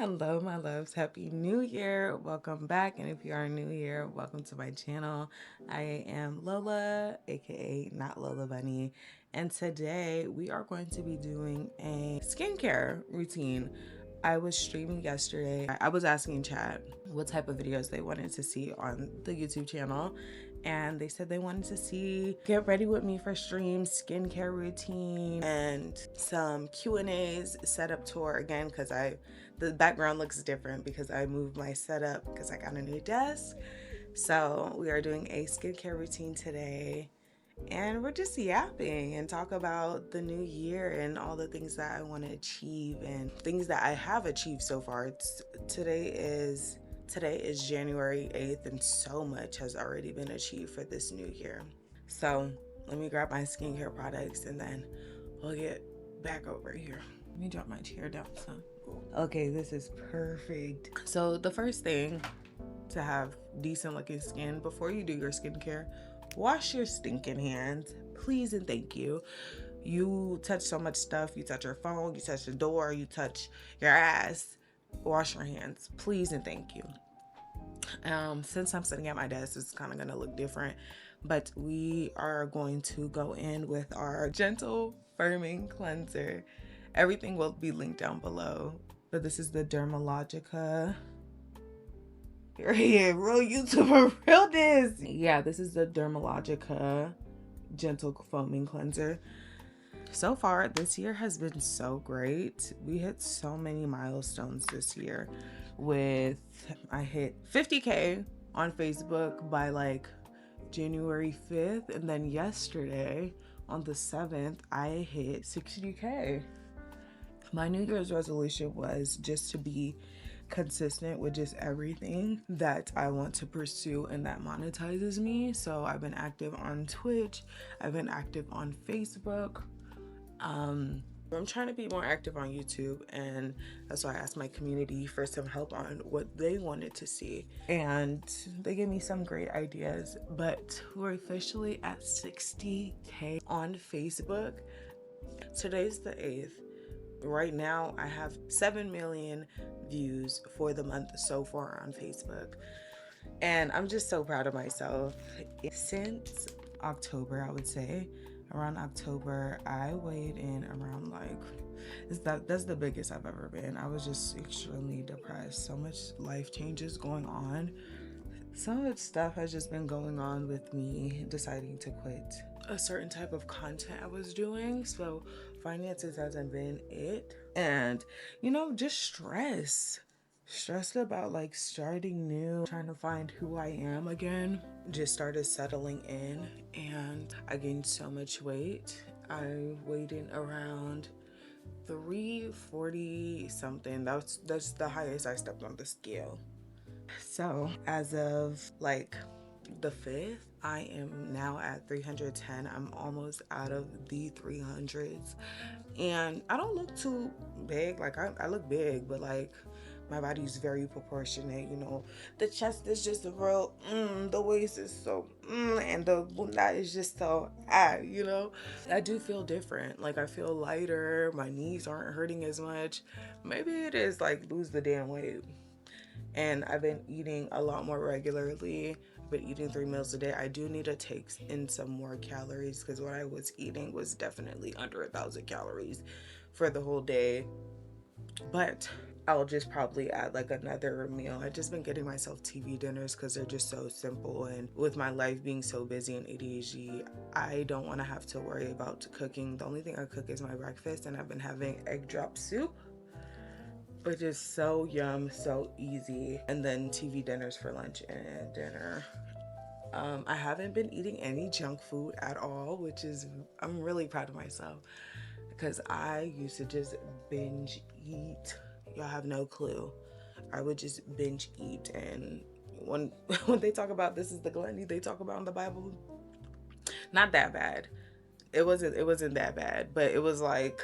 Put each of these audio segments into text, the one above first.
Hello, my loves. Happy New Year. Welcome back. And if you are new here, welcome to my channel. I am Lola, aka Not Lola Bunny. And today we are going to be doing a skincare routine. I was streaming yesterday. I was asking chat what type of videos they wanted to see on the YouTube channel. And they said they wanted to see get ready with me for stream, skincare routine, and some Q&As, setup tour again because the background looks different because I moved my setup because I got a new desk. So we are doing a skincare routine today, and we're just yapping and talk about the new year and all the things that I want to achieve and things that I have achieved so far. Today is January 8th, and so much has already been achieved for this new year. So let me grab my skincare products and then we'll get back over here. Let me drop my chair down some. Okay, this is perfect. So the first thing to have decent looking skin, before you do your skincare, wash your stinking hands, please and thank you. You touch so much stuff. You touch your phone, you touch the door, you touch your ass. Wash your hands, please and thank you. Since I'm sitting at my desk, it's kind of gonna look different, but we are going to go in with our gentle firming cleanser. Everything will be linked down below, but this is the Dermalogica. Yeah, real YouTuber, real this. Yeah, this is the Dermalogica gentle foaming cleanser. So far, this year has been so great. We hit so many milestones this year. I hit 50K on Facebook by like January 5th, and then yesterday on the 7th, I hit 60K. My New Year's resolution was just to be consistent with just everything that I want to pursue and that monetizes me. So I've been active on Twitch, I've been active on Facebook. I'm trying to be more active on YouTube, and that's why I asked my community for some help on what they wanted to see, and they gave me some great ideas. But we're officially at 60K on Facebook. Today's the 8th. Right now I have 7 million views for the month so far on Facebook, and I'm just so proud of myself. Since October, I would say around October, I weighed in around that's the biggest I've ever been. I was just extremely depressed. So much life changes going on. So much stuff has just been going on with me deciding to quit a certain type of content I was doing. So finances hasn't been it. And just stressed about like starting new, trying to find who I am again. Just started settling in, and I gained so much weight. I weighed in around 340 something. That's the highest I stepped on the scale. So as of like the 5th, I am now at 310. I'm almost out of the 300s, and I don't look too big. Like I look big, but like my body's very proportionate. The chest is just a real the waist is so and the bunda is just so I do feel different. Like I feel lighter, my knees aren't hurting as much. Maybe it is like lose the damn weight. And I've been eating a lot more regularly. I've been eating 3 meals a day. I do need to take in some more calories because what I was eating was definitely under 1,000 calories for the whole day. But I'll just probably add like another meal. I've just been getting myself TV dinners because they're just so simple. And with my life being so busy and ADHD, I don't want to have to worry about cooking. The only thing I cook is my breakfast, and I've been having egg drop soup, which is so yum, so easy. And then TV dinners for lunch and dinner. I haven't been eating any junk food at all, I'm really proud of myself because I used to just binge eat. Y'all have no clue. I would just binge eat, and when when they talk about this is the gluttony they talk about in the Bible, not that bad. It wasn't that bad, but it was like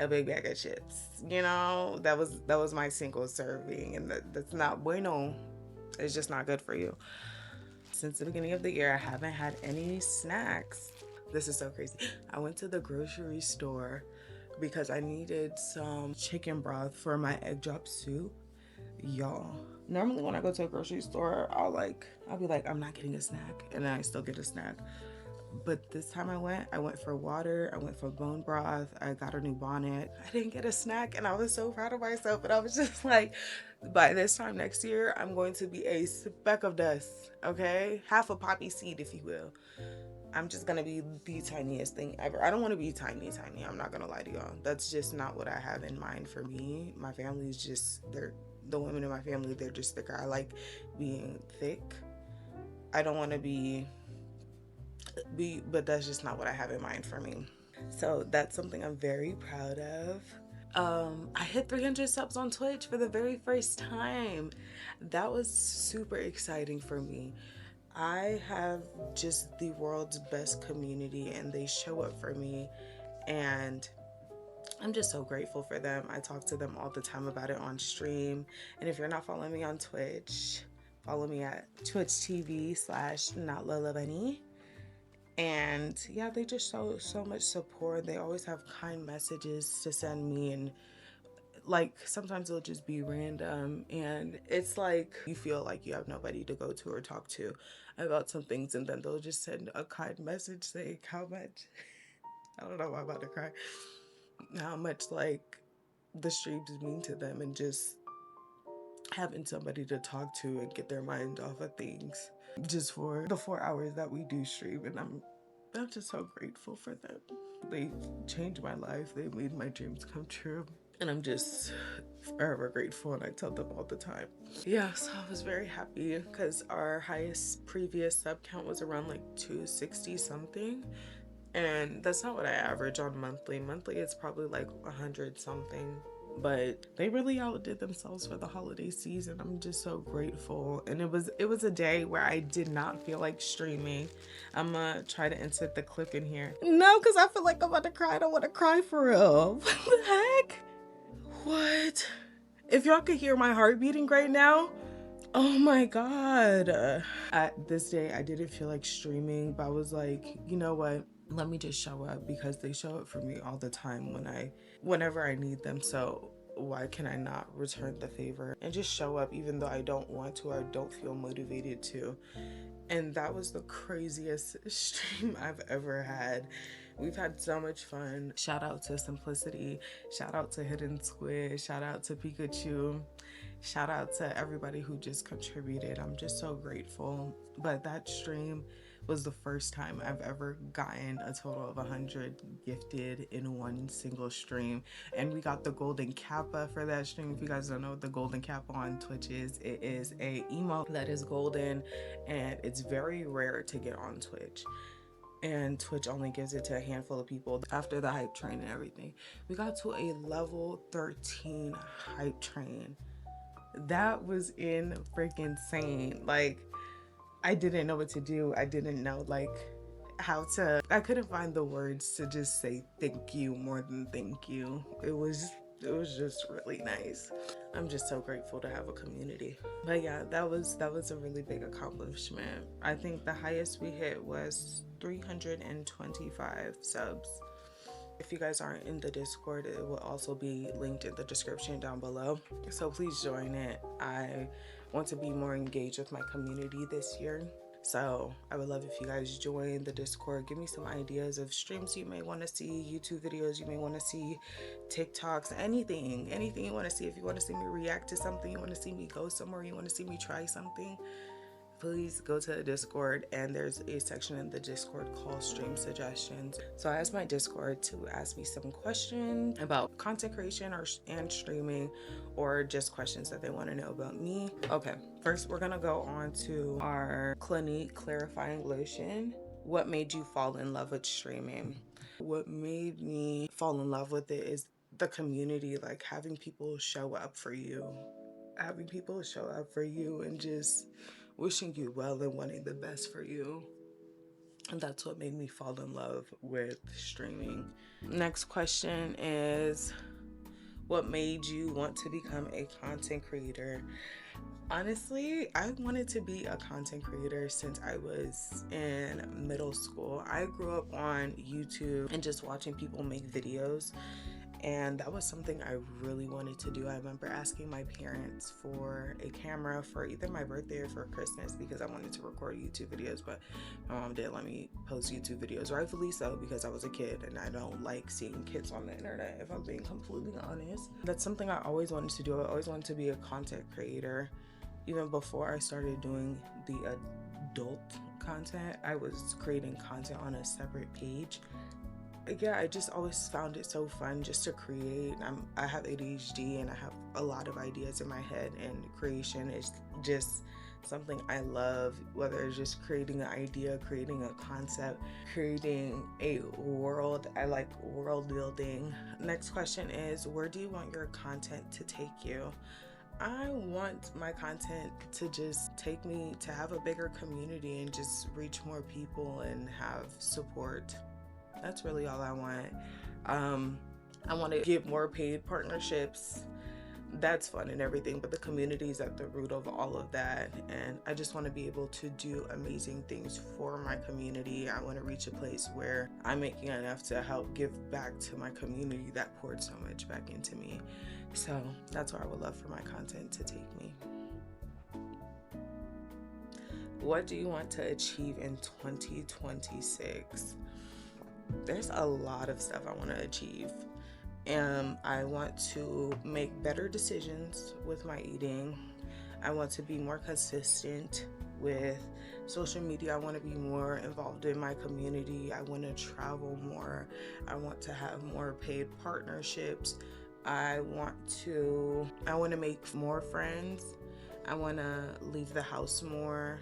a big bag of chips. That was my single serving, and that's not bueno. It's just not good for you. Since the beginning of the year, I haven't had any snacks. This is so crazy. I went to the grocery store because I needed some chicken broth for my egg drop soup. Y'all, normally when I go to a grocery store, I'll be like, I'm not getting a snack, and then I still get a snack. But this time I went for water, I went for bone broth, I got a new bonnet. I didn't get a snack, and I was so proud of myself. And I was just like, by this time next year, I'm going to be a speck of dust, okay? Half a poppy seed, if you will. I'm just gonna be the tiniest thing ever. I don't want to be tiny. I'm not gonna lie to y'all. That's just not what I have in mind for me. My family is just, the women in my family, they're just thicker. I like being thick. I don't want to be, but that's just not what I have in mind for me. So that's something I'm very proud of. I hit 300 subs on Twitch for the very first time. That was super exciting for me. I have just the world's best community, and they show up for me, and I'm just so grateful for them. I talk to them all the time about it on stream. And if you're not following me on Twitch, follow me at Twitch TV/NotLolaBunny. And yeah, they just show so much support. They always have kind messages to send me, and like sometimes it'll just be random, and it's like you feel like you have nobody to go to or talk to about some things, and then they'll just send a kind message saying how much I don't know why I'm about to cry, how much like the streams mean to them, and just having somebody to talk to and get their mind off of things just for the 4 hours that we do stream. And I'm just so grateful for them. They changed my life. They made my dreams come true. And I'm just forever grateful, and I tell them all the time. Yeah, so I was very happy because our highest previous sub count was around like 260 something. And that's not what I average on monthly. Monthly it's probably like 100 something. But they really outdid themselves for the holiday season. I'm just so grateful. And it was a day where I did not feel like streaming. I'm gonna try to insert the clip in here. No, because I feel like I'm about to cry. I don't want to cry for real. What the heck? What? If y'all could hear my heart beating right now, oh my God. This day I didn't feel like streaming, but I was like, you know what? Let me just show up, because they show up for me all the time whenever I need them. So why can I not return the favor and just show up even though I don't want to or don't feel motivated to? And that was the craziest stream I've ever had. We've had so much fun. Shout out to Simplicity. Shout out to Hidden Squid. Shout out to Pikachu. Shout out to everybody who just contributed. I'm just so grateful. But that stream was the first time I've ever gotten a total of 100 gifted in one single stream. And we got the golden kappa for that stream. If you guys don't know what the golden kappa on Twitch is, it is a emote that is golden, and it's very rare to get on Twitch. And Twitch only gives it to a handful of people after the hype train and everything. We got to a level 13 hype train. That was freaking insane. Like, I didn't know what to do. I didn't know I couldn't find the words to just say thank you more than thank you. It was just really nice. I'm just so grateful to have a community. But yeah, that was a really big accomplishment. I think the highest we hit was 325 subs. If you guys aren't in the Discord, it will also be linked in the description down below. So please join it. I want to be more engaged with my community this year. So I would love if you guys join the Discord. Give me some ideas of streams you may want to see, YouTube videos you may want to see, TikToks, anything you want to see. If you want to see me react to something, you want to see me go somewhere, you want to see me try something, please go to the Discord, and there's a section in the Discord called Stream Suggestions. So I asked my Discord to ask me some questions about content creation and streaming, or just questions that they want to know about me. Okay, first we're gonna go on to our Clinique Clarifying Lotion. What made you fall in love with streaming? What made me fall in love with it is the community, like having people show up for you. And just wishing you well and wanting the best for you. And that's what made me fall in love with streaming. Next question is, what made you want to become a content creator? Honestly, I wanted to be a content creator since I was in middle school. I grew up on YouTube and just watching people make videos. And that was something I really wanted to do. I remember asking my parents for a camera for either my birthday or for Christmas because I wanted to record YouTube videos, but my mom didn't let me post YouTube videos, rightfully so, because I was a kid and I don't like seeing kids on the internet, if I'm being completely honest. That's something I always wanted to do. I always wanted to be a content creator. Even before I started doing the adult content, I was creating content on a separate page. Yeah, I just always found it so fun just to create. I have ADHD and I have a lot of ideas in my head, and creation is just something I love, whether it's just creating an idea, creating a concept, creating a world. I like world building. Next question is, where do you want your content to take you? I want my content to just take me to have a bigger community and just reach more people and have support. That's really all I want. I want to get more paid partnerships. That's fun and everything, but the community is at the root of all of that. And I just want to be able to do amazing things for my community. I want to reach a place where I'm making enough to help give back to my community that poured so much back into me. So that's where I would love for my content to take me. What do you want to achieve in 2026? There's a lot of stuff I want to achieve. I want to make better decisions with my eating. I want to be more consistent with social media. I want to be more involved in my community. I want to travel more. I want to have more paid partnerships. I want to make more friends. I want to leave the house more.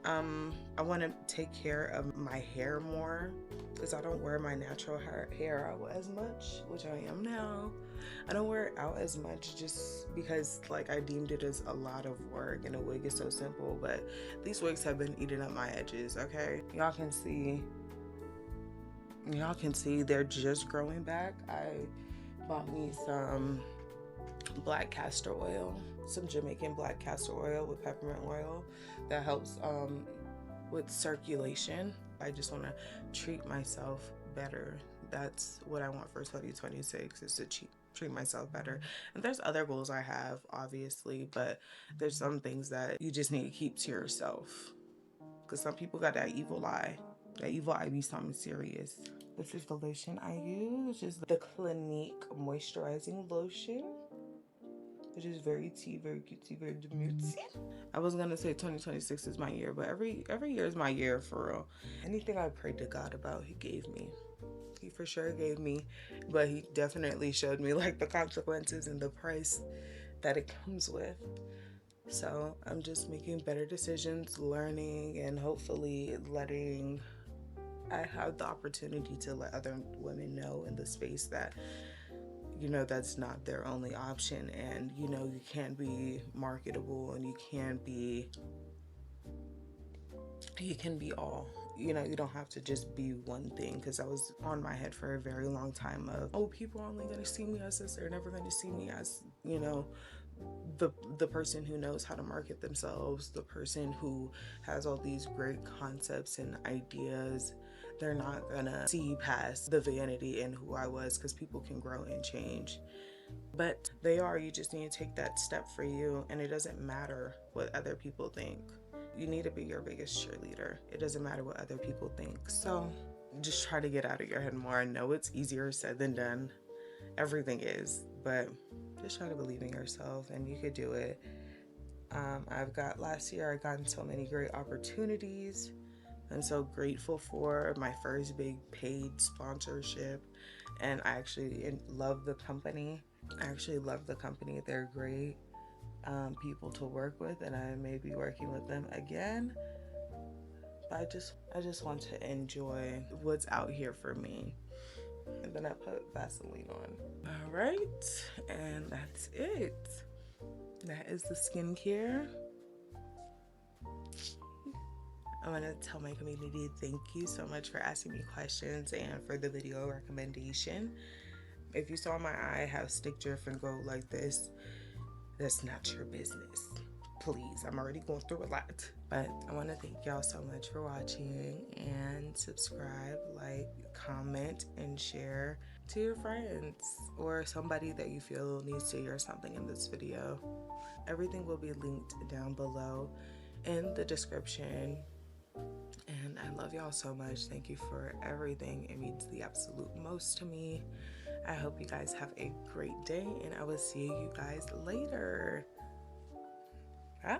I want to take care of my hair more because I don't wear my natural hair out as much, which I am now. I don't wear it out as much just because I deemed it as a lot of work, and a wig is so simple, but these wigs have been eating up my edges, okay? Y'all can see they're just growing back. I bought me some black castor oil, some Jamaican black castor oil with peppermint oil that helps with circulation. I just want to treat myself better. That's what I want for 2026, is to treat myself better. And there's other goals I have, obviously, but there's some things that you just need to keep to yourself, because some people got that evil eye. That evil eye be something serious. This is the lotion I use, which is the Clinique moisturizing lotion, which is very tea, very cutesy, very demutesy. I was gonna say 2026 is my year, but every year is my year for real. Anything I prayed to God about, He gave me. He for sure gave me, but He definitely showed me the consequences and the price that it comes with. So I'm just making better decisions, learning, and hopefully I have the opportunity to let other women know in the space that that's not their only option, and you can be marketable, and you can be all. You don't have to just be one thing, because I was on my head for a very long time of, oh, people are only going to see me as this, they're never going to see me as the person who knows how to market themselves, the person who has all these great concepts and ideas. They're not gonna see past the vanity in who I was, because people can grow and change. But they are. You just need to take that step for you, and it doesn't matter what other people think. You need to be your biggest cheerleader. It doesn't matter what other people think. So just try to get out of your head more. I know it's easier said than done. Everything is, but just try to believe in yourself, and you could do it. Last year I got so many great opportunities. I'm so grateful for my first big paid sponsorship, and I actually love the company. They're great people to work with, and I may be working with them again. But I just want to enjoy what's out here for me. And then I put Vaseline on. All right, and that's it. That is the skincare. I want to tell my community thank you so much for asking me questions and for the video recommendation. If you saw my eye have stick drift and go like this, that's not your business. Please, I'm already going through a lot. But I want to thank y'all so much for watching, and subscribe, like, comment, and share to your friends or somebody that you feel needs to hear something in this video. Everything will be linked down below in the description. And I love y'all so much. Thank you for everything. It means the absolute most to me. I hope you guys have a great day, and I will see you guys later. Bye.